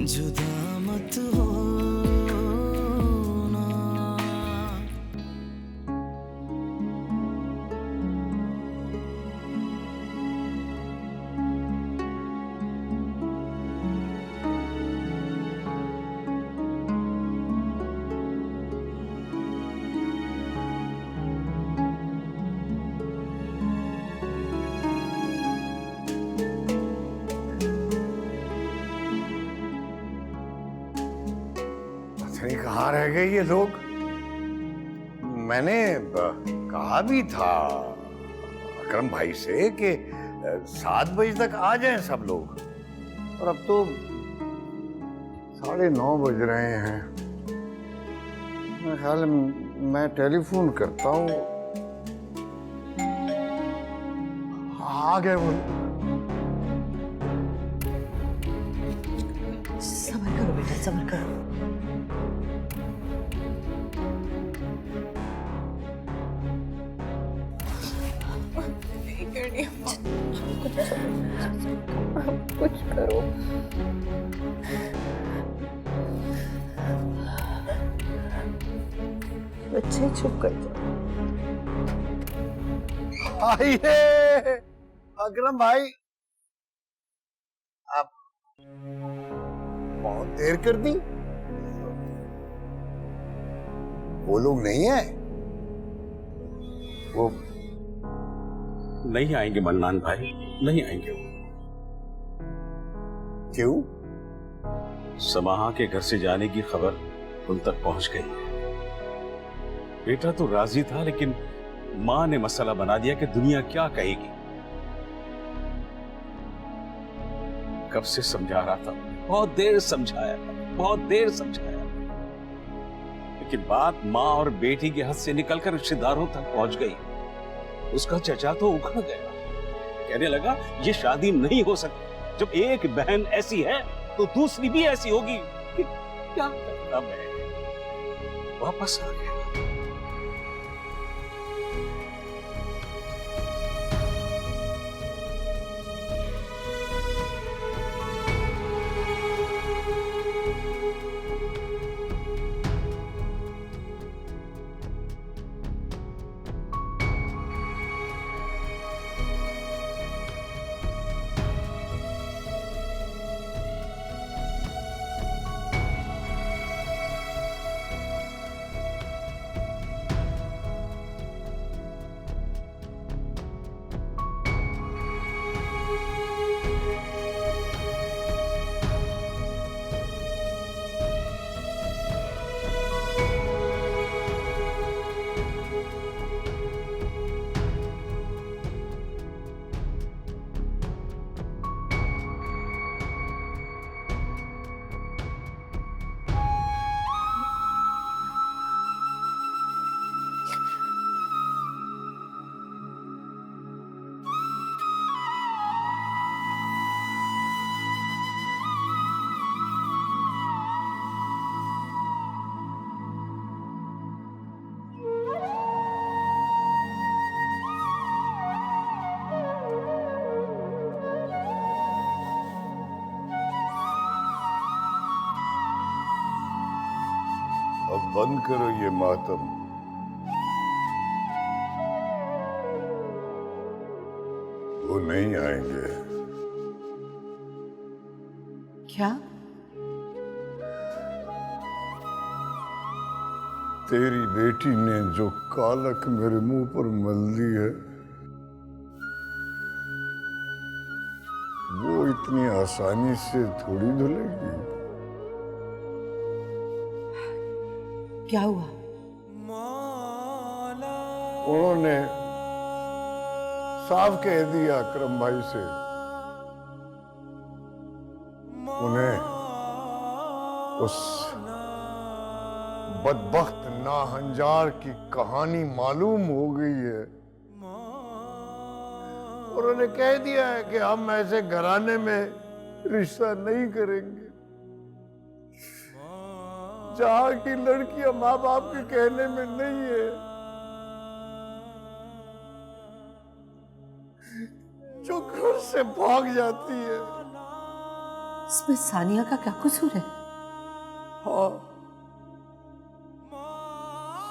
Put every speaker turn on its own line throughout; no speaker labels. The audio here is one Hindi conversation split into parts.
जुदा मत हो ना।
पता नहीं कहाँ रह गए ये लोग। मैंने कहा भी था अकरम भाई से कि 7 बजे तक आ जाएं सब लोग, और अब तो 9:30 बज रहे हैं। मेरे ख्याल में मैं टेलीफोन करता हूँ। आ गए वो।
सब्र करो बेटा, सब्र करो। कुछ करो। बच्चे चुप कर जाओ।
आइए अकरम भाई, आप बहुत देर कर दी। वो लोग नहीं है? वो
नहीं आएंगे मन्नान भाई, नहीं आएंगे वो।
क्यों?
समाहा के घर से जाने की खबर उन तक पहुंच गई है। बेटा तो राजी था, लेकिन मां ने मसला बना दिया कि दुनिया क्या कहेगी। कब से समझा रहा था, बहुत देर समझाया, बहुत देर समझाया, लेकिन बात मां और बेटी के हाथ से निकलकर रिश्तेदारों तक पहुंच गई। उसका चचा तो उखड़ गया, कहने लगा ये शादी नहीं हो सकती। जब एक बहन ऐसी है तो दूसरी भी ऐसी होगी। क्या करता मैं, वापस आ गया।
अब बंद करो ये मातम। वो नहीं आएंगे।
क्या?
तेरी बेटी ने जो कालक मेरे मुंह पर मल दी है, वो इतनी आसानी से थोड़ी धुलेगी।
क्या हुआ?
उन्होंने साफ कह दिया अकरम भाई से, उन्हें उस बदबख्त नाहंजार की कहानी मालूम हो गई है। उन्होंने कह दिया है कि हम ऐसे घराने में रिश्ता नहीं करेंगे जहां की लड़कियां माँ बाप के कहने में नहीं है, जो घर से भाग जाती है।
इसमें सानिया का क्या कसूर है?
हाँ,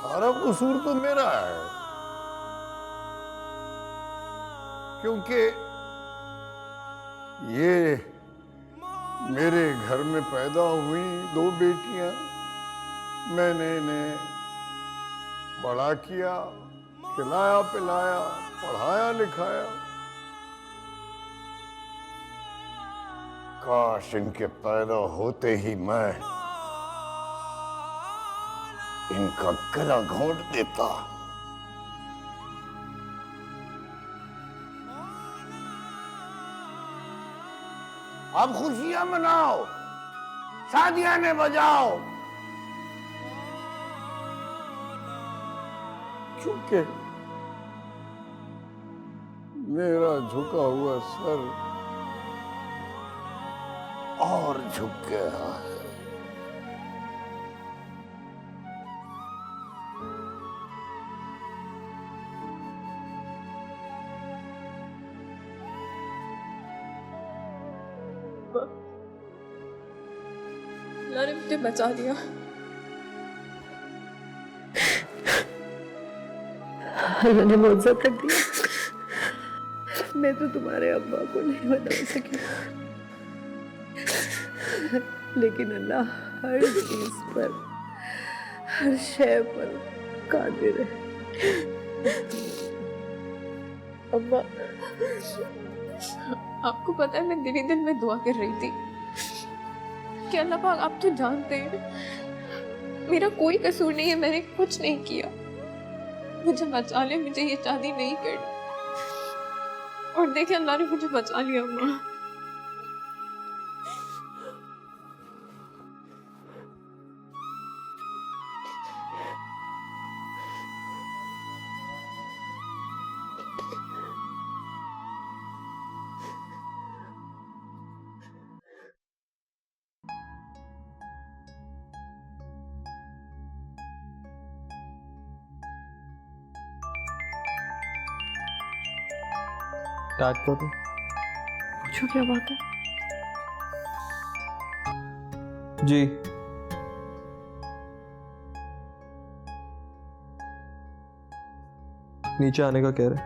सारा कसूर तो मेरा है, क्योंकि ये मेरे घर में पैदा हुई 2 बेटियां, मैंने इन्हें बड़ा किया, खिलाया पिलाया, पढ़ाया लिखाया। काश इनके पैदा होते ही मैं इनका गला घोंट देता। अब खुशियां मनाओ, शादियां ने बजाओ, क्योंकि मेरा झुका हुआ सर और झुक गया है।
अल्लाह ने मुझे बचा लिया।
अल्लाह ने मुआवजा कर दिया। मैं तो तुम्हारे अब्बा को नहीं बता सकी, लेकिन अल्लाह हर चीज पर, हर शय पर कादिर है।
अम्मा, आपको पता है मैं दिल ही दिल में दुआ कर रही थी कि अल्लाह पाक, आप तो जानते हैं मेरा कोई कसूर नहीं है, मैंने कुछ नहीं किया, मुझे बचा ले, मुझे ये शादी नहीं करनी। और देखिए अल्लाह ने मुझे बचा लिया। अम्मा,
स्टार्ट करो।
पूछो क्या बात है?
जी, नीचे आने का कह रहे।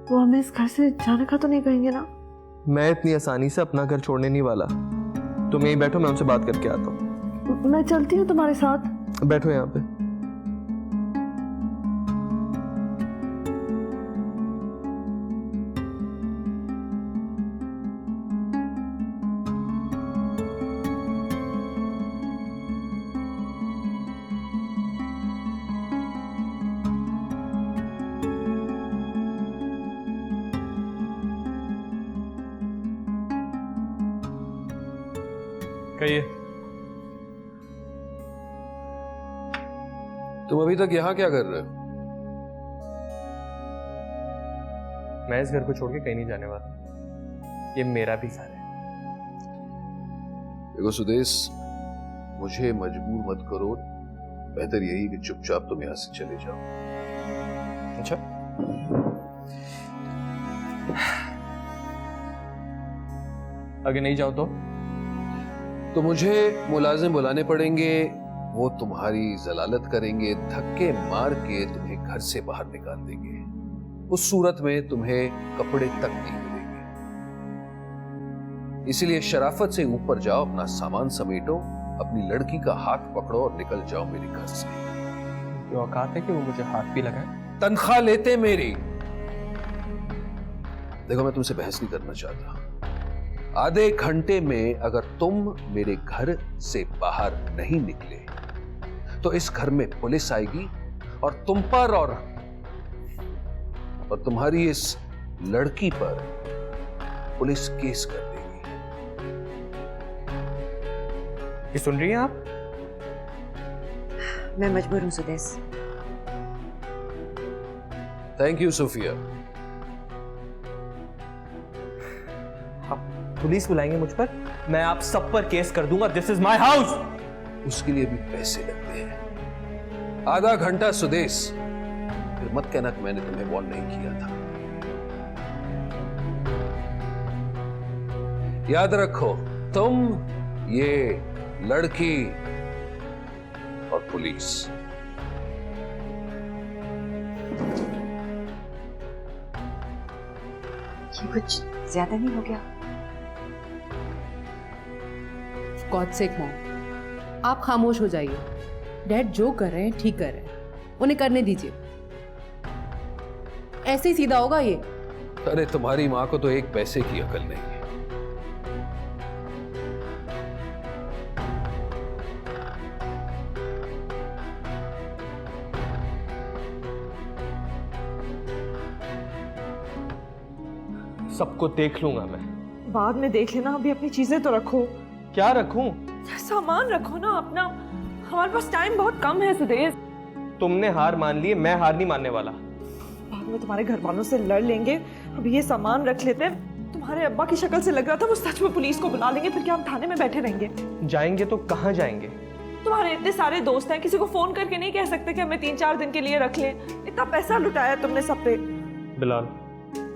वो हमें इस घर से जाने का तो नहीं कहेंगे ना?
मैं इतनी आसानी से अपना घर छोड़ने नहीं वाला। तुम यहीं बैठो, मैं उनसे बात करके आता हूँ।
मैं चलती हूँ तुम्हारे साथ।
बैठो यहाँ पे। कहिए।
तुम अभी तक यहाँ क्या कर रहे हो?
मैं इस घर को छोड़ के कहीं नहीं जाने वाला। ये मेरा भी घर है।
देखो सुदेश, मुझे मजबूर मत करो। बेहतर यही कि चुपचाप तुम यहाँ से चले जाओ।
अच्छा, अगर नहीं जाओ तो
मुझे मुलाजिम बुलाने पड़ेंगे, वो तुम्हारी जलालत करेंगे, धक्के मार के तुम्हें घर से बाहर निकाल देंगे। उस सूरत में तुम्हें कपड़े तक नहीं मिलेंगे। इसीलिए शराफत से ऊपर जाओ, अपना सामान समेटो, अपनी लड़की का हाथ पकड़ो और निकल जाओ मेरे घर से।
ये औकात है कि वो मुझे हाथ भी लगाए?
तनख्वाह लेते मेरी। देखो, मैं तुमसे बहस नहीं करना चाहता। आधे घंटे में अगर तुम मेरे घर से बाहर नहीं निकले तो इस घर में पुलिस आएगी और तुम पर और तुम्हारी इस लड़की पर पुलिस केस कर देगी।
ये सुन रही हैं आप?
मैं मजबूर हूं Sudesh.
Thank you Sophia.
Police बुलाएंगे मुझ पर, मैं आप सब पर केस कर दूंगा। This is my house.
उसके लिए भी पैसे लगते हैं। आधा घंटा सुदेश, फिर मत कहना कि मैंने तुम्हें वार्न नहीं किया था। याद रखो, तुम, ये लड़की और पुलिस।
ये कुछ ज्यादा नहीं हो गया?
गॉड सेक मॉम, आप खामोश हो जाइए। डैड जो कर रहे हैं ठीक कर रहे हैं, उन्हें करने दीजिए। ऐसे ही सीधा होगा ये।
अरे तुम्हारी माँ को तो एक पैसे की अकल नहीं है।
सबको देख लूंगा मैं।
बाद में देख लेना, अभी अपनी चीजें तो रखो।
क्या रखूं?
सामान रखो ना अपना, हमारे पास टाइम बहुत कम है सुदेश।
तुमने हार मान ली है, मैं हार नहीं मानने वाला।
बाद में तुम्हारे घर वालों से लड़ लेंगे, अभी ये सामान रख लेते हैं। तुम्हारे अब्बा की शक्ल से लग रहा था वो सच में पुलिस को बुला लेंगे, फिर क्या हम थाने में बैठे रहेंगे?
जाएंगे तो कहाँ जाएंगे?
तुम्हारे इतने सारे दोस्त हैं, किसी को फोन करके नहीं कह सकते कि हमें 3-4 दिन के लिए रख लें? इतना पैसा लुटाया तुमने सब पे।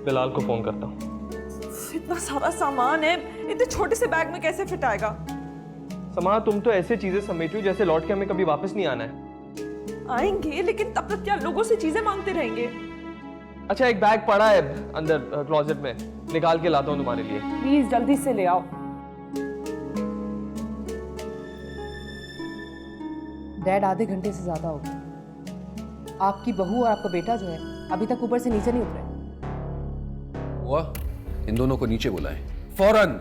बिलाल को फोन करता हूँ।
इतना सारा सामान है, इतने छोटे से बैग में कैसे फिट आएगा?
समा, तुम तो ऐसे चीजें समेटी हो जैसे लौट के हमें कभी वापस नहीं आना है।
आएंगे, लेकिन तब तक क्या लोगों से चीजें मांगते रहेंगे?
अच्छा, एक बैग पड़ा है अंदर क्लोजेट में, निकाल के लाता हूँ तुम्हारे लिए।
प्लीज जल्दी से ले आओ।
डैड आधे घंटे से ज्यादा हो गया। आपकी बहू और आपका बेटा जो है अभी तक ऊपर से नीचे नहीं उतरे।
हुआ, इन दोनों को नीचे बुलाएं फौरन।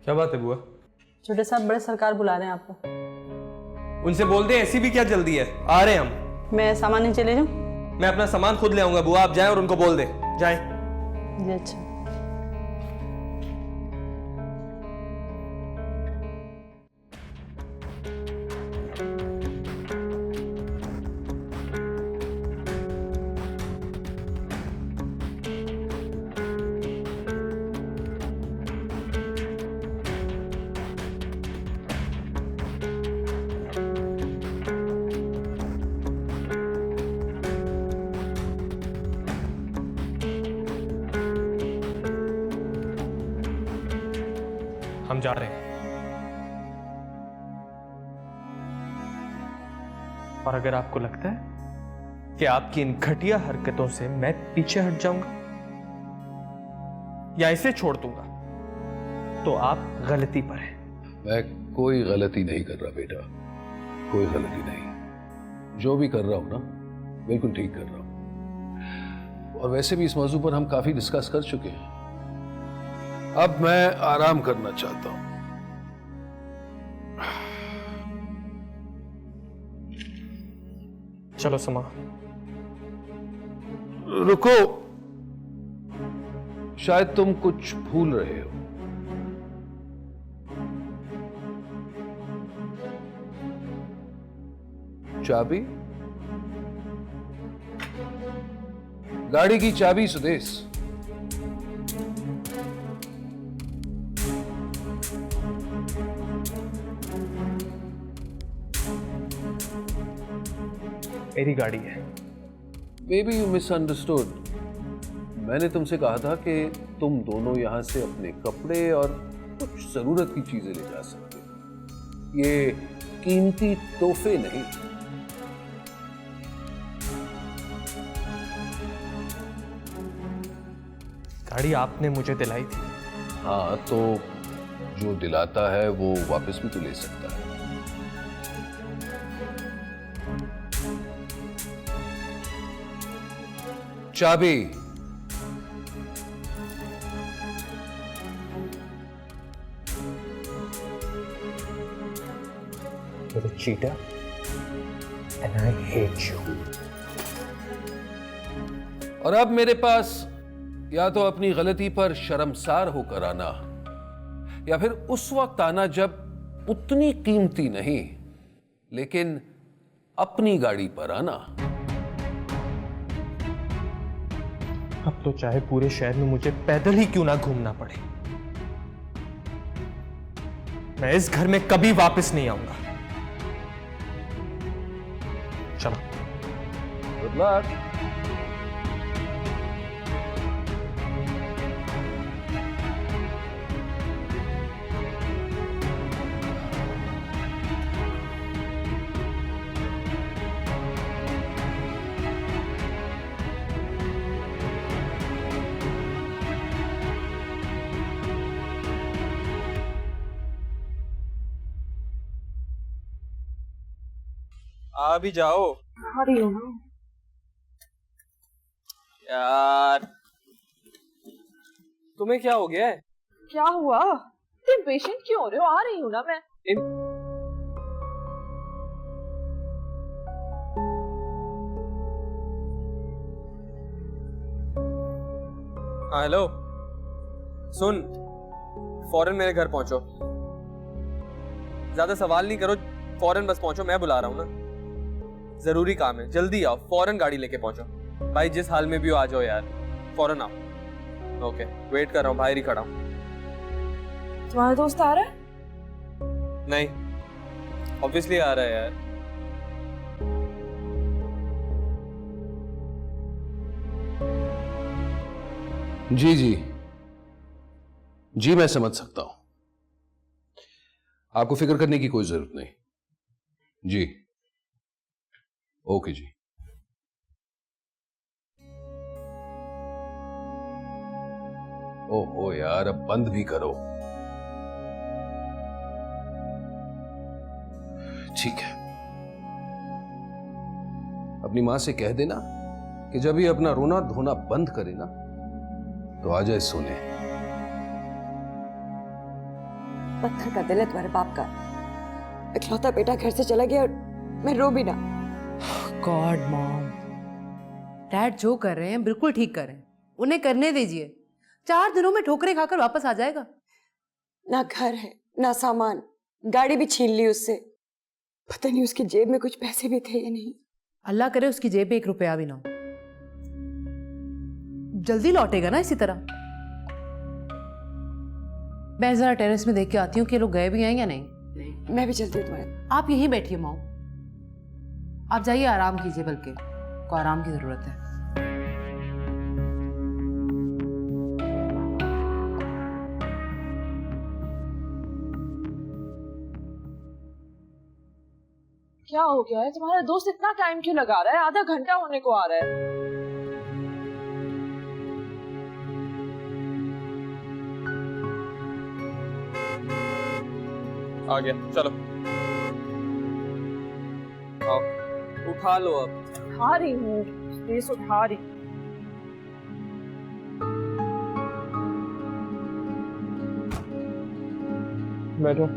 क्या बात है बुआ?
छोटे साहब, बड़े सरकार बुला रहे हैं आपको।
उनसे बोल दे, ऐसी भी क्या जल्दी है, आ रहे हैं हम।
मैं सामान नीचे ले जाऊं?
मैं अपना सामान खुद ले आऊंगा बुआ, आप जाएं और उनको बोल दे जाएं।
जी अच्छा।
हम जा रहे हैं। और अगर आपको लगता है कि आपकी इन घटिया हरकतों से मैं पीछे हट जाऊंगा या इसे छोड़ दूंगा, तो आप गलती पर हैं।
मैं कोई गलती नहीं कर रहा बेटा, कोई गलती नहीं। जो भी कर रहा हूं ना, बिल्कुल ठीक कर रहा हूं। और वैसे भी इस मौजू पर हम काफी डिस्कस कर चुके हैं। अब मैं आराम करना चाहता हूं।
चलो समा।
रुको, शायद तुम कुछ भूल रहे हो। चाबी, गाड़ी की चाबी सुदेश।
मेरी गाड़ी है।
Maybe you misunderstood. मैंने तुमसे कहा था कि तुम दोनों यहां से अपने कपड़े और कुछ जरूरत की चीजें ले जा सकते हो। ये कीमती तोहफे नहीं।
गाड़ी आपने मुझे दिलाई थी।
हाँ, तो जो दिलाता है वो वापस भी तो ले सकता है। चाबी।
You're a cheater and I hate you.
और अब मेरे पास या तो अपनी गलती पर शर्मसार होकर आना, या फिर उस वक्त आना जब उतनी कीमती नहीं लेकिन अपनी गाड़ी पर आना।
अब तो चाहे पूरे शहर में मुझे पैदल ही क्यों ना घूमना पड़े, मैं इस घर में कभी वापस नहीं आऊंगा। चलो,
गुड लक।
आ भी जाओ।
आ रही हूँ ना।
यार तुम्हें क्या हो गया है?
क्या हुआ? तुम पेशेंट क्यों हो रहे हो? आ रही हूँ ना मैं।
हाँ हेलो, सुन, फौरन मेरे घर पहुंचो। ज्यादा सवाल नहीं करो, फौरन बस पहुंचो, मैं बुला रहा हूँ ना। जरूरी काम है, जल्दी आओ, फौरन गाड़ी लेके पहुंचो। भाई जिस हाल में भी हो आ जाओ यार, फौरन आओ। ओके, वेट कर रहा हूँ, बाहर ही खड़ा हूँ।
तुम्हारा दोस्त आ रहा है?
नहीं, ऑब्वियसली आ रहा है यार।
जी जी जी, मैं समझ सकता हूं, आपको फिक्र करने की कोई जरूरत नहीं। जी ओके जी। ओहो यार, अब बंद भी करो। ठीक है, अपनी मां से कह देना कि जब ये अपना रोना धोना बंद करे ना तो आ जाए सोने।
पत्थर का दिल है तुम्हारे बाप का, इकलौता बेटा घर से चला गया और मैं रो भी ना।
गॉड मॉम, डैड जो कर रहे हैं बिल्कुल ठीक कर रहे हैं, उन्हें करने दीजिए। 4 दिनों में ठोकरें खाकर वापस आ जाएगा।
ना घर है ना सामान, गाड़ी भी छीन ली उससे। पता नहीं उसकी जेब में कुछ पैसे भी थे या नहीं।
अल्लाह करे उसकी जेब में 1 रुपया भी ना हो। जल्दी लौटेगा ना इसी तरह। मैं जरा टेरेस में देख के आती हूँ कि लोग गए भी हैं या नहीं।
मैं भी चलती हूँ तुम्हारे।
आप यहीं बैठिए माओ, आप जाइए, आराम कीजिए, बल्कि को आराम की जरूरत है।
क्या हो गया है? तुम्हारा दोस्त इतना टाइम क्यों लगा रहा है? आधा घंटा होने को आ रहा है।
आ गया, चलो आओ, उठा लो। अब
उठा रही हूँ, केस उठा रही।
बैठो।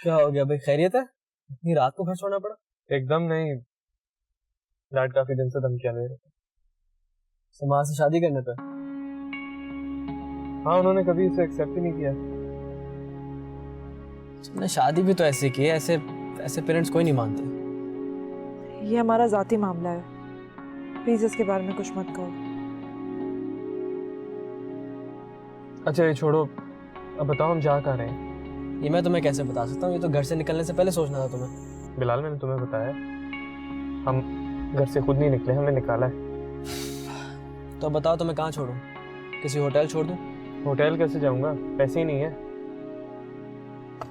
क्या हो गया भाई, खैरियत है? इतनी रात को घर छोड़ना पड़ा?
एकदम नहीं, डैड काफी दिन से धमकियां दे रहे थे।
समाज से शादी करने पे?
हाँ, उन्होंने कभी इसे एक्सेप्ट ही नहीं किया।
तुमने शादी भी तो ऐसे की है, ऐसे ऐसे पेरेंट्स कोई नहीं मानते।
ये हमारा जाती मामला है, प्लीज इसके बारे में कुछ मत कहो।
अच्छा ये छोड़ो, अब बताओ हम जा कहाँ रहे हैं?
ये मैं तुम्हें कैसे बता सकता हूँ, ये तो घर से निकलने से पहले सोचना था तुम्हें।
बिलाल, मैंने तुम्हें बताया, हम घर से खुद नहीं निकले, हमें निकाला है।
तो बताओ तुम्हें कहाँ छोड़ूं? किसी होटल छोड़ दूं?
होटल कैसे जाऊंगा, पैसे ही नहीं है।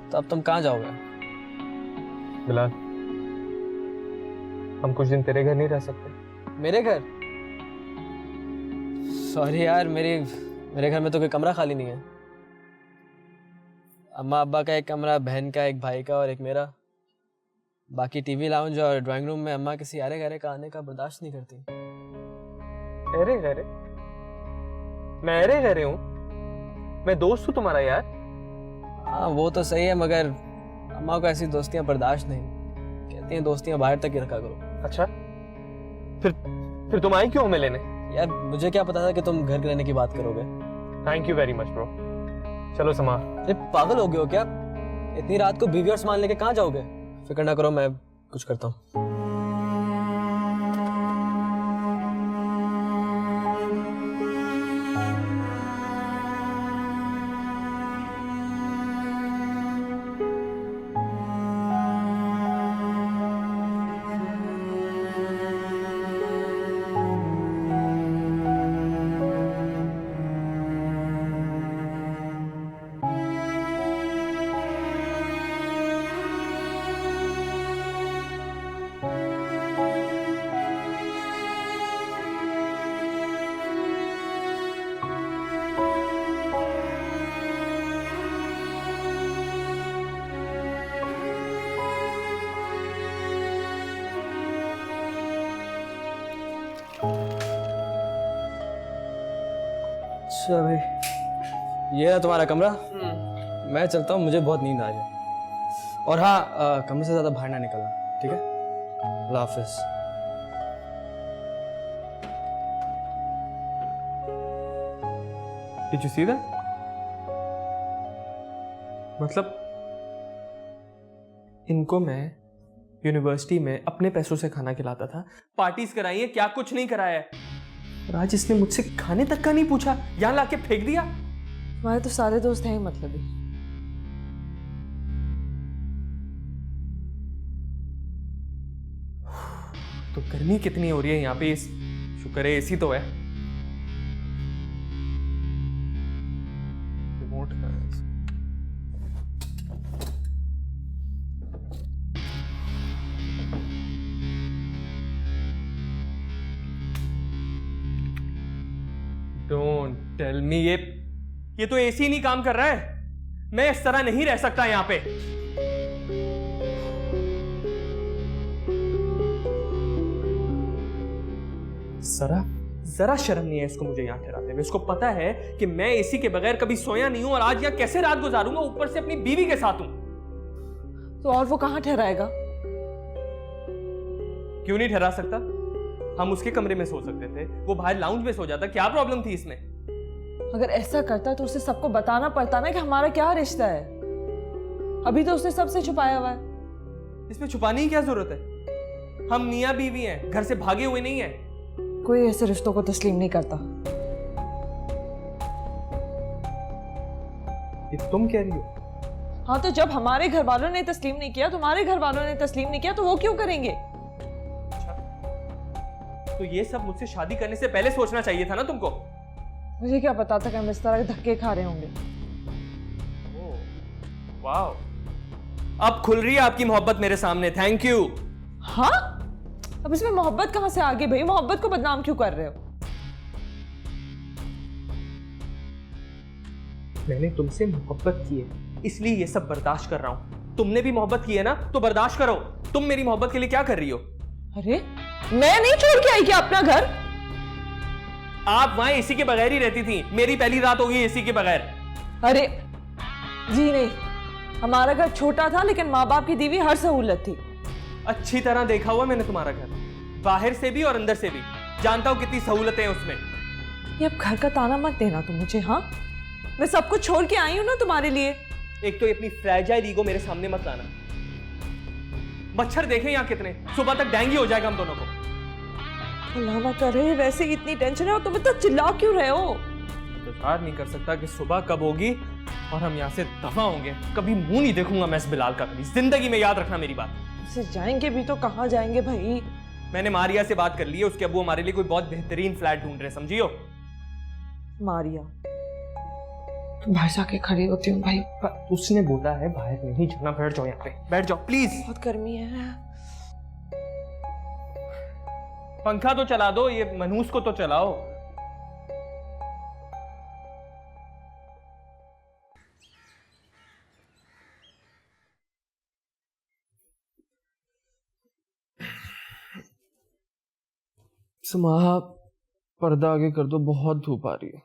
तो अब तुम कहाँ जाओगे?
बिलाल, हम कुछ दिन तेरे घर नहीं रह सकते?
मेरे घर? सॉरी यार, मेरे घर में तो कोई कमरा खाली नहीं है। अम्मा अब्बा का एक कमरा, बहन का, एक भाई का और एक मेरा। बाकी टीवी लाउंज और ड्राइंग रूम में अम्मा किसी अरे गहरे का आने का बर्दाश्त नहीं करती।
अरे गहरे? मैं अरे गहरे हूँ? मैं दोस्त हूँ तुम्हारा यार।
हाँ वो तो सही है, मगर अम्मा को ऐसी दोस्तियां बर्दाश्त नहीं, कहती हैं दोस्तियां बाहर तक ही रखा करो।
अच्छा, फिर तुम आई क्यों हमें लेने?
यार मुझे क्या पता था कि तुम घर रहने की बात करोगे।
Thank you very much bro.
चलो समा। ये पागल हो गए हो क्या? इतनी रात को बीवी और सामान लेके कहाँ जाओगे? फिक्र ना करो, मैं कुछ करता हूँ। अच्छा भाई, ये है तुम्हारा कमरा। मैं चलता हूँ, मुझे बहुत नींद आ रही है। और हाँ, कमरे से ज्यादा बाहर ना निकलना, ठीक है? अल्लाह हाफिज।
Did you see that? मतलब इनको मैं यूनिवर्सिटी में अपने पैसों से खाना खिलाता था, पार्टीज कराई है, क्या कुछ नहीं कराया है। और आज इसने मुझसे खाने तक का नहीं पूछा, यहां लाके फेंक दिया।
तुम्हारे तो सारे दोस्त हैं मतलब ही।
तो गर्मी कितनी हो रही है यहाँ पे, शुक्र है एसी तो है। रिमोट कहाँ है? डोंट टेल मी, ये तो एसी नहीं काम कर रहा है। मैं इस तरह नहीं रह सकता यहाँ पे। जरा शर्म नहीं है इसको मुझे यहाँ ठहराते हुए। इसको पता है कि मैं एसी के बगैर कभी सोया नहीं हूं और आज यहाँ कैसे रात गुजारूंगा, ऊपर से अपनी बीवी के साथ हूं।
तो और वो कहाँ ठहराएगा?
क्यों नहीं ठहरा सकता? हम उसके कमरे में सो सकते थे, वो बाहर लाउंज में सो जाता, क्या प्रॉब्लम थी इसमें?
अगर ऐसा करता तो उसे सबको बताना पड़ता ना कि हमारा क्या रिश्ता है। अभी तो उसने सबसे छुपाया हुआ है।
इसमें छुपाने की क्या जरूरत है? हम मियां बीवी हैं, घर से भागे हुए नहीं हैं।
कोई ऐसे रिश्तों को तस्लीम नहीं करता।
ये तुम कह रही हो?
हाँ, तो जब हमारे घर वालों ने तस्लीम नहीं किया, तुम्हारे घर वालों ने तस्लीम नहीं किया, तो वो क्यों करेंगे?
तो ये सब मुझसे शादी करने से पहले सोचना चाहिए था ना तुमको।
मुझे क्या पता था कि हम इस तरह के धक्के खा रहे होंगे।
वाओ, अब खुल रही है आपकी मोहब्बत मेरे सामने, थैंक यू।
हाँ, अब इसमें मोहब्बत कहां से आ गई भाई? मोहब्बत को बदनाम क्यों कर रहे हो?
मैंने तुमसे मोहब्बत की है, इसलिए ये सब बर्दाश्त कर रहा हूं। तुमने भी मोहब्बत की है ना, तो बर्दाश्त करो। तुम मेरी मोहब्बत के लिए क्या कर रही हो?
अरे मैं नहीं छोड़ के आई क्या अपना घर?
आप वहां एसी के बगैर ही रहती थी, मेरी पहली रात होगी एसी के बगैर।
अरे जी नहीं, हमारा घर छोटा था लेकिन माँ बाप की दी हुई हर सहूलत थी।
अच्छी तरह देखा हुआ मैंने तुम्हारा घर, बाहर से भी और अंदर से भी, जानता हूं कितनी सहूलतें हैं उसमें।
ये अब घर का ताना मत देना तुम मुझे। हाँ, मैं सब कुछ छोड़ के आई हूं ना तुम्हारे लिए।
एक तो ये अपनी फ्रैजाइल ईगो मेरे सामने मत लाना। मच्छर देखें यहाँ कितने, सुबह तक डेंगू हो जाएगा हम दोनों को।
अल्लाह ना करे, वैसे ही इतनी टेंशन है और तुम इतना चिल्ला क्यों रहे हो?
इंतजार नहीं कर सकता कि सुबह कब होगी और हम यहाँ से दफा होंगे। कभी मुंह नहीं देखूंगा मैं इस बिलाल का, कभी जिंदगी में, याद रखना मेरी बात।
इससे जाएंगे भी तो कहाँ जाएंगे भाई?
मैंने मारिया से बात कर ली है, उसके अब्बू हमारे लिए कोई बहुत बेहतरीन फ्लैट ढूंढ रहे, समझियो?
मारिया, तुम बाहर जाके खड़ी होती हूँ भाई।
पर उसने बोला है बाहर नहीं जाना, बैठ जाओ यहाँ पे, बैठ जाओ प्लीज।
बहुत गर्मी है।
पंखा तो चला दो, ये मनहूस को तो चलाओ।
सुमा, पर्दा आगे कर दो, बहुत धूप आ रही है।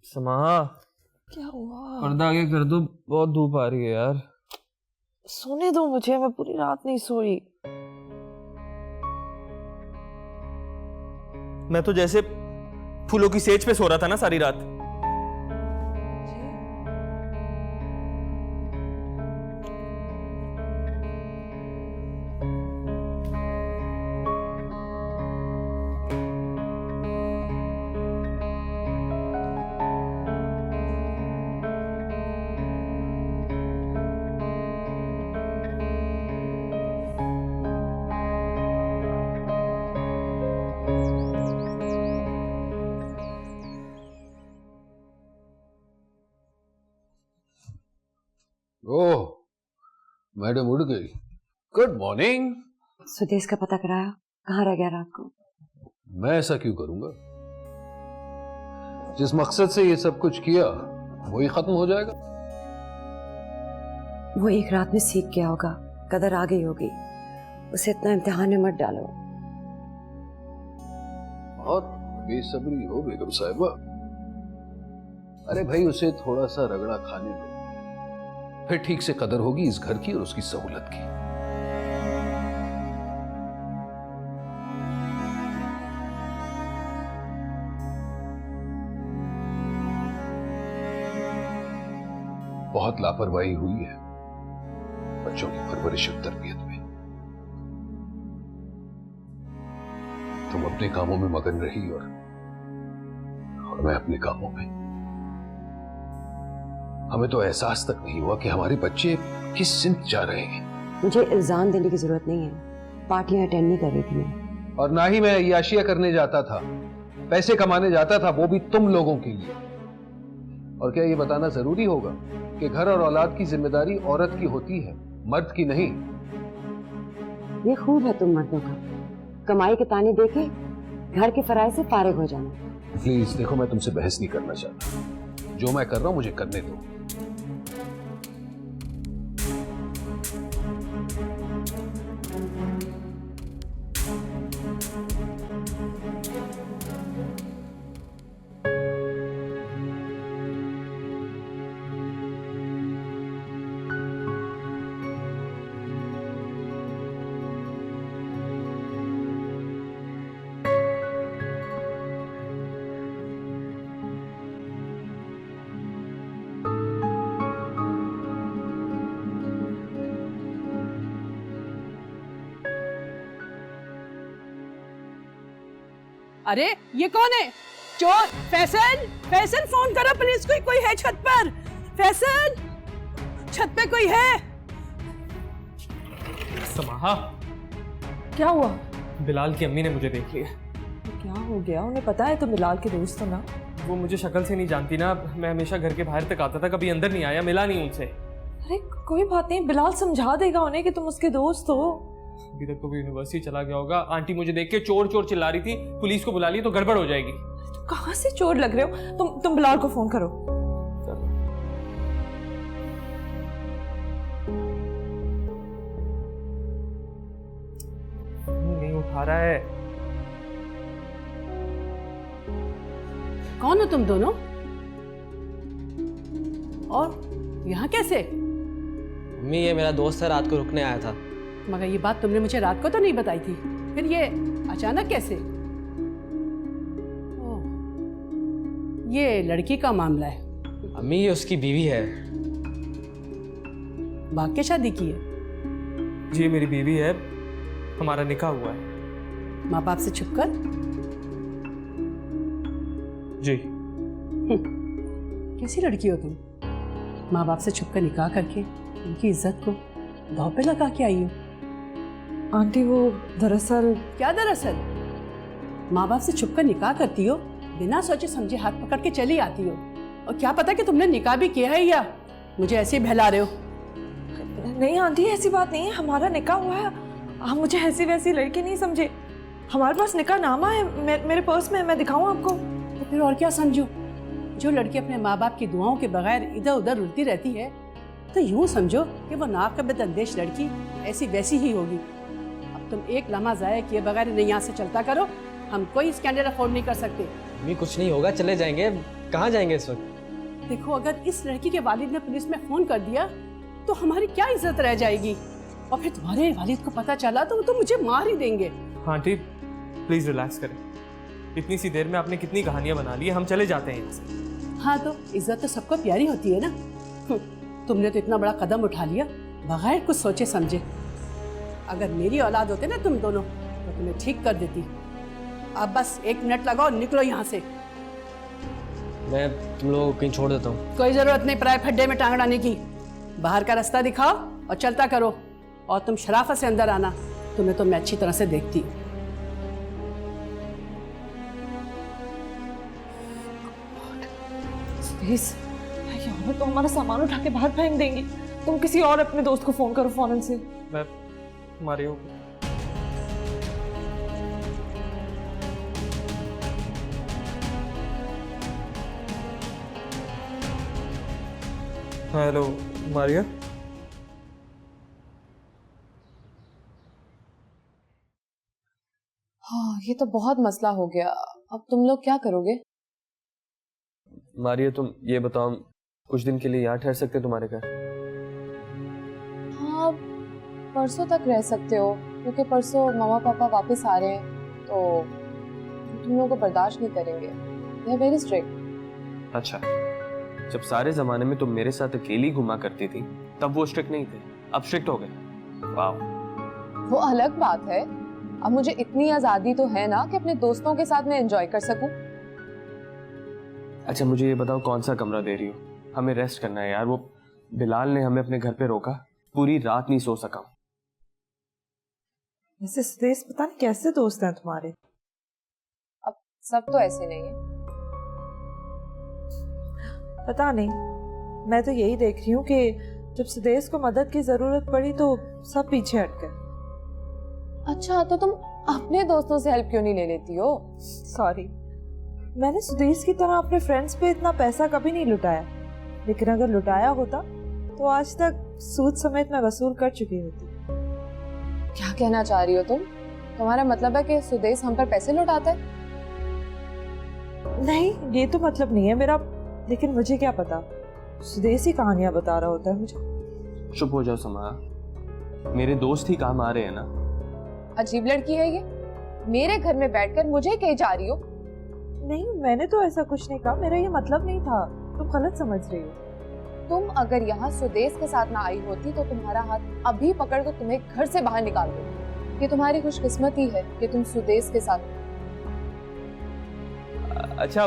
समा,
क्या हुआ?
पर्दा आगे कर दो, बहुत धूप आ रही है यार।
सोने दो मुझे, मैं पूरी रात नहीं सोई।
मैं तो जैसे फूलों की सेज पे सो रहा था ना सारी रात।
ओह, मैडम उड़ गई। Good morning.
सुदेश का पता कराया? कहाँ रह गया रात को?
मैं ऐसा क्यों करूंगा? जिस मकसद से ये सब कुछ किया वही खत्म हो जाएगा।
वो एक रात में सीख गया होगा, कदर आ गई होगी। उसे इतना इम्तिहान में मत डालो।
बहुत बेसब्री हो बेगम साहिबा। अरे भाई, उसे थोड़ा सा रगड़ा खाने दो, फिर ठीक से कदर होगी इस घर की और उसकी सहूलत की। बहुत लापरवाही हुई है बच्चों की परवरिश और तरबियत में। तुम अपने कामों में मगन रही और मैं अपने कामों में। हमें तो एहसास तक नहीं हुआ कि हमारे बच्चे किस सिमत जा रहे हैं।
मुझे इल्जाम देने की जरूरत नहीं है। पार्टियां अटेंड नहीं कर रही थी मैं।
और ना ही मैं अय्याशियां करने जाता था, पैसे कमाने जाता था, वो भी तुम लोगों के लिए। और क्या ये बताना जरूरी होगा कि घर और औलाद की जिम्मेदारी औरत की होती है, मर्द की नहीं?
ये खूब है तुम मर्दों का, कमाई के ताने देके घर के फराइज से फारिग हो जाना।
प्लीज देखो, मैं तुमसे बहस नहीं करना चाहता। जो मैं कर रहा हूं मुझे करने दो।
अरे ये कौन है? चोर! फैसल! फैसल, फोन करो पुलिस को, कोई है छत पर। फैसल, छत पे कोई है?
समाहा,
क्या हुआ?
बिलाल की अम्मी ने मुझे देख लिया।
तो क्या हो गया? उन्हें पता है तुम बिलाल के दोस्त हो ना?
वो मुझे शक्ल से नहीं जानती ना, मैं हमेशा घर के बाहर तक आता था, कभी अंदर नहीं आया, मिला नहीं उनसे।
अरे कोई बात नहीं, बिलाल समझा देगा उन्हें कि तुम उसके दोस्त हो।
अभी तक तो वो यूनिवर्सिटी चला गया होगा। आंटी मुझे देख के चोर चोर चिल्ला रही थी, पुलिस को बुला लिया तो गड़बड़ हो जाएगी।
तो कहाँ से चोर लग रहे हो? तुम बिलाल को फोन करो।
नहीं उठा रहा है।
कौन हो तुम दोनों? और यहाँ कैसे?
मम्मी, ये मेरा दोस्त है, रात को रुकने आया था।
मगर ये बात तुमने मुझे रात को तो नहीं बताई थी, फिर ये अचानक कैसे? ओह, ये लड़की का मामला है।
अम्मी, ये उसकी बीवी है।
भाग के शादी की है?
जी मेरी बीवी है, हमारा निकाह हुआ है।
माँ बाप से छुपकर?
जी।
कैसी लड़की हो तुम? माँ बाप से छुपकर निकाह करके उनकी इज्जत को दांव पे लगा के आई हो।
आंटी वो दरअसल।
क्या दरअसल? माँ बाप से छुपकर निकाह करती हो, बिना सोचे समझे हाथ पकड़ के चली आती हो, और क्या पता कि तुमने निकाह भी किया है या मुझे ऐसे ही बहला रहे हो?
नहीं आंटी, ऐसी बात नहीं है, हमारा निकाह हुआ है। आप मुझे ऐसी वैसी लड़की नहीं समझे। हमारे पास निकाह नामा है मेरे पर्स में, मैं दिखाऊं आपको?
तो फिर और क्या समझो? जो लड़की अपने माँ बाप की दुआओं के बगैर इधर उधर उड़ती रहती है, तो यूं समझो कि वो नाकबिल अंदेश लड़की ऐसी वैसी ही होगी। अब तुम एक लम्हा ज़ाया किए बगैर इन्हें यहाँ से चलता करो, हम कोई स्टैंडर्ड अफोर्ड नहीं कर सकते।
मम्मी, कुछ नहीं होगा, चले जाएंगे। कहाँ जाएंगे इस वक्त?
देखो, अगर इस लड़की के वालिद ने पुलिस में फोन कर दिया तो हमारी क्या इज्जत रह जाएगी, और फिर तुम्हारे वालिद को पता चला तो वो तो मुझे मार ही देंगे।
आंटी प्लीज रिलैक्स करें।
इतनी सी देर में आपने कितनी कहानियां बना ली, हम चले जाते हैं यहाँ से।
हाँ तो इज्जत तो सबको प्यारी होती है ना। तुमने तो इतना बड़ा कदम उठा लिया बगैर कुछ सोचे समझे। अगर मेरी औलाद होते ना तुम दोनों तो तुम्हें ठीक कर देती। अब बस 1 मिनट लगाओ, निकलो यहाँ से।
मैं तुम लोगों को कहीं छोड़ देता हूँ।
कोई जरूरत नहीं प्राय खड्डे में टांग अड़ाने की। बाहर का रास्ता दिखाओ और चलता करो, और तुम शराफत से अंदर आना। तुम्हें तो मैं अच्छी तरह से देखती हूँ।
यार तो हमारा सामान उठा के बाहर फेंक देंगी। तुम किसी और अपने दोस्त को फोन करो फौरन से।
मैं मारियो। हेलो मारिया।
हाँ ये तो बहुत मसला हो गया। अब तुम लोग क्या करोगे?
मारिया तुम ये बताओ, कुछ दिन के लिए यहाँ ठहर सकते तुम्हारे घर?
हाँ परसों तक रह सकते हो, क्योंकि परसों मामा पापा वापस आ रहे हैं तो तुम लोगों को बर्दाश्त नहीं करेंगे। They are very strict.
अच्छा, जब सारे जमाने में तुम मेरे साथ अकेली घुमा करती थी तब वो स्ट्रिक्ट नहीं थे, अब स्ट्रिक्ट हो गए। वाह।
वो अलग बात है। अब मुझे इतनी आजादी तो है ना कि अपने दोस्तों के साथ मैं एंजॉय कर सकूं।
अच्छा मुझे ये बताओ, कौन सा कमरा दे रही हो? हमें रेस्ट करना है यार। वो बिलाल ने हमें अपने घर पे रोका, पूरी रात नहीं सो सका।
वैसे सुदेश पता नहीं कैसे दोस्त हैं तुम्हारे।
अब सब तो ऐसे नहीं है।
पता नहीं, मैं तो यही देख रही हूँ कि जब सुदेश को मदद की जरूरत पड़ी तो सब पीछे हट गए।
अच्छा तो तुम अपने दोस्तों से हेल्प क्यों नहीं ले लेती हो?
सॉरी, मैंने सुदेश की तरह अपने फ्रेंड्स पे इतना पैसा कभी नहीं लुटाया, लेकिन अगर लुटाया होता तो आज तक सूद समेत मैं वसूल कर चुकी होती।
क्या कहना चाह रही हो तुम? तुम्हारा मतलब है कि सुदेश हम पर पैसे लुटाता है?
नहीं, ये तो मतलब नहीं है मेरा, लेकिन मुझे क्या पता, सुदेश ही कहानियां बता रहा होता है मुझे।
चुप हो जाओ समा, मेरे दोस्त ही काम आ रहे हैं ना।
अजीब लड़की है ये, मेरे घर में बैठकर मुझे कही जा रही हो।
नहीं, मैंने तो ऐसा कुछ नहीं कहा, मेरा ये मतलब नहीं था, तुम गलत समझ रही हो।
तुम अगर यहाँ सुदेश के साथ ना आई होती तो तुम्हारा हाथ अभी पकड़ कर तुम्हें घर से बाहर निकाल दो। ये तुम्हारी खुशकिस्मती है कि तुम सुदेश के साथ।
अच्छा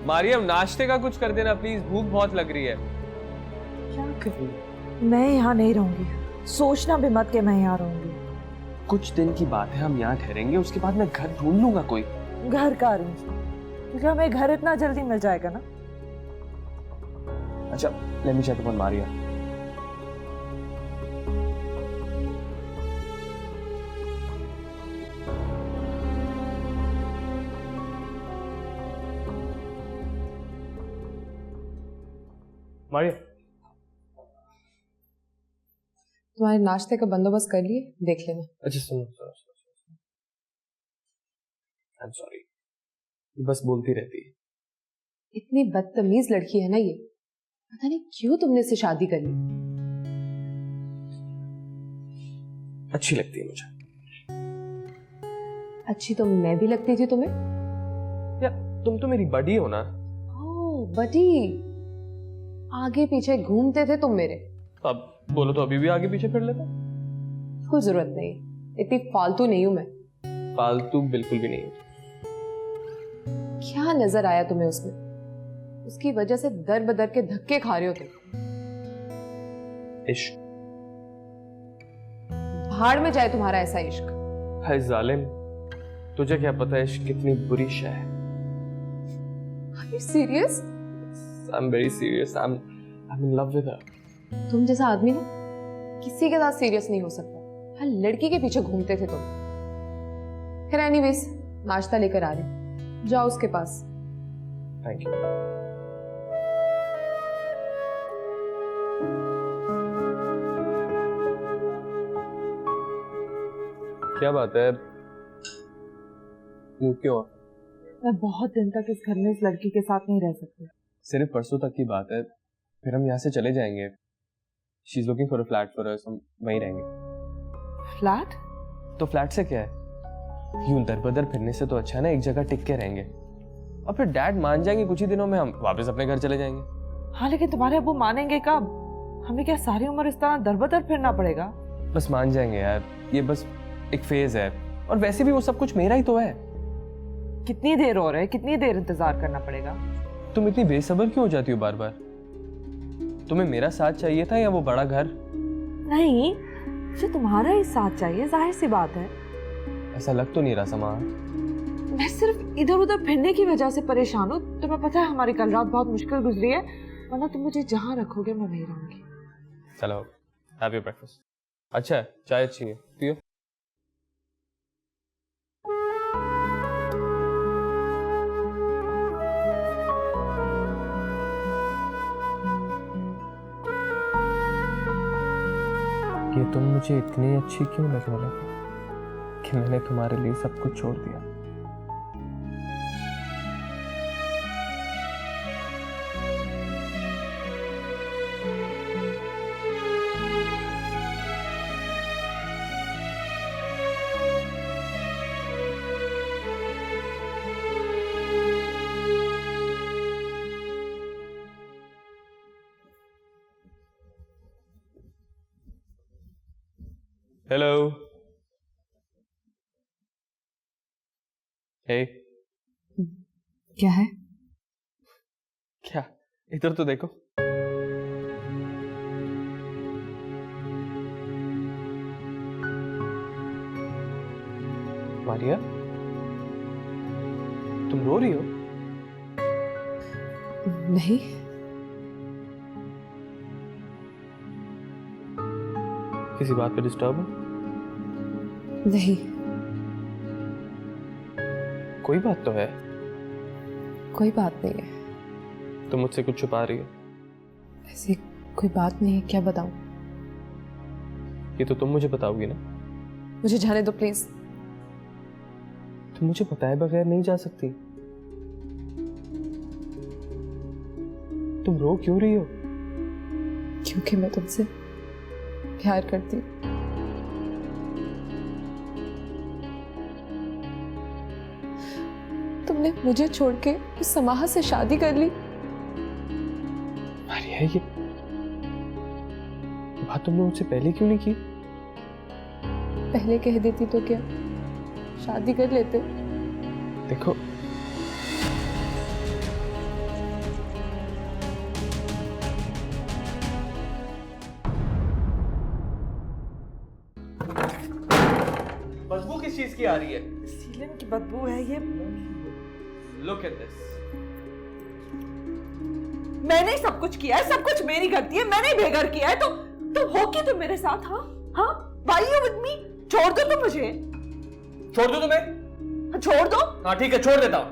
मारियम, नाश्ते का कुछ कर देना प्लीज, भूख बहुत लग रही है।
क्या करूं? मैं यहाँ नहीं रहूंगी, सोचना भी मत कि मैं यहाँ रहूंगी।
कुछ दिन की बात है, हम यहाँ ठहरेंगे, उसके बाद मैं घर ढूंढ लूंगा कोई।
घर का अरेंज, क्योंकि हमें घर इतना जल्दी मिल जाएगा ना।
अच्छा let me check upon Maria.
Maria,
तुम्हारे नाश्ते का बंदोबस्त कर लिए, देख लेना।
अच्छा सुनो, आई एम सॉरी, बस बोलती रहती है।
इतनी बदतमीज लड़की है ना ये, पता नहीं क्यों तुमने इससे शादी कर ली।
अच्छी लगती है मुझे।
अच्छी तो मैं भी लगती थी तुम्हें।
या तुम तो मेरी बडी हो ना।
ओह बडी, आगे पीछे घूमते थे तुम मेरे।
अब बोलो तो अभी भी आगे पीछे फिर लेता।
कोई जरूरत नहीं, इतनी फालतू नहीं हूं मैं।
फालतू बिल्कुल भी नहीं।
क्या नजर आया तुम्हें उसमें? उसकी वजह से दर बदर के धक्के खा रहे हो तुम।
इश्क।
भाड़ में जाए तुम्हारा ऐसा इश्क।
हाय जालिम, तुझे क्या पता है इश्क कितनी बुरी शय है।
Are you serious?
I'm very serious. I'm in love with her.
तुम जैसा आदमी ना किसी के साथ सीरियस नहीं हो सकता। हर लड़की के पीछे घूमते थे तुम। खैर एनीवेज, नाश्ता लेकर आ रहे, जाओ उसके पास।
Thank you. क्या बात है, मुंह क्यों?
मैं बहुत दिन तक इस घर में इस लड़की के साथ नहीं रह सकती।
सिर्फ परसों तक की बात है, फिर हम यहाँ से चले जाएंगे। She is looking for a flat for us, हम वहीं रहेंगे।
फ्लैट?
तो फ्लैट से क्या है? यूं दर बदर फिरने से तो अच्छा है ना एक जगह टिक के रहेंगे, और फिर डैड मान जाएंगे कुछ ही दिनों में, हम वापस अपने घर चले जाएंगे।
हाँ लेकिन तुम्हारे अब्बू मानेंगे कब? हमें क्या सारी उम्र इस तरह दर बदर फिरना पड़ेगा?
बस मान जाएंगे यार, ये बस एक फेज है, और वैसे भी वो सब कुछ मेरा ही तो है।
कितनी देर हो रहा है, कितनी देर इंतजार करना पड़ेगा?
तुम इतनी बेसब्र क्यों हो जाती हो बार बार? तुम्हें मेरा साथ चाहिए था या वो बड़ा घर?
नहीं, मुझे तुम्हारा ही साथ चाहिए, जाहिर सी बात है।
ऐसा लग तो नहीं रहा समा।
मैं सिर्फ इधर उधर फिरने की वजह से परेशान हूँ। तुम्हें पता है हमारी कल रात बहुत मुश्किल गुजरी है, वरना तुम मुझे जहाँ रखोगे मैं वहीं रहूंगी।
चलो, हैव योर ब्रेकफास्ट। अच्छा है, चाय अच्छी है, पियो। ये तुम मुझे इतनी अच्छी क्यों लगने लगी कि मैंने तुम्हारे लिए सब कुछ छोड़ दिया? हेलो। हे।
क्या है?
क्या? इधर तो देखो। मारिया, तुम रो रही हो?
नहीं।
किसी बात पे डिस्टर्ब हो?
नहीं।
कोई बात तो है।
कोई बात नहीं है।
तुम मुझसे कुछ छुपा रही हो?
ऐसी कोई बात नहीं है, क्या बताऊं?
ये तो तुम मुझे बताओगी ना?
मुझे जाने दो प्लीज।
तुम मुझे बताए बगैर नहीं जा सकती। तुम रो क्यों रही हो?
क्योंकि मैं तुमसे प्यार करती हूँ। तुमने मुझे छोड़ के उस समाह से शादी कर ली।
मारिया, ये बात तुमने मुझसे पहले क्यों नहीं की?
पहले कह देती तो क्या शादी कर लेते?
देखो,
बदबू किस चीज की आ रही है?
सीलन की बदबू है ये।
Look at this.
मैंने सब कुछ किया है, सब कुछ मेरी गलती है, मैंने बेघर किया है, तो हो क्या तुम मेरे साथ? हाँ हाँ, why you with me? छोड़ दो तुम मुझे।
छोड़ दो तुम्हें?
छोड़ दो।
हाँ ठीक है, छोड़ देता हूँ।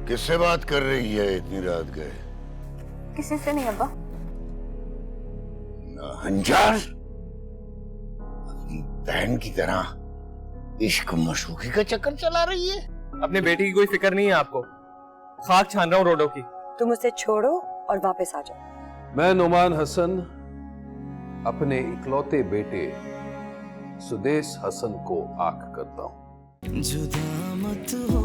किससे बात कर रही है इतनी रात गए?
किसी से नहीं अब्बा।
हंजार, अपनी बहन की तरह इश्क मशूकी का चक्कर चला रही है।
अपने बेटी की कोई फिक्र नहीं है आपको? खाक छान रहा हूँ रोडों की।
तुम उसे छोड़ो और वापस आ जाओ।
मैं नुमान हसन अपने इकलौते बेटे सुदेश हसन को आंख करता हूं।
जुदा मत हो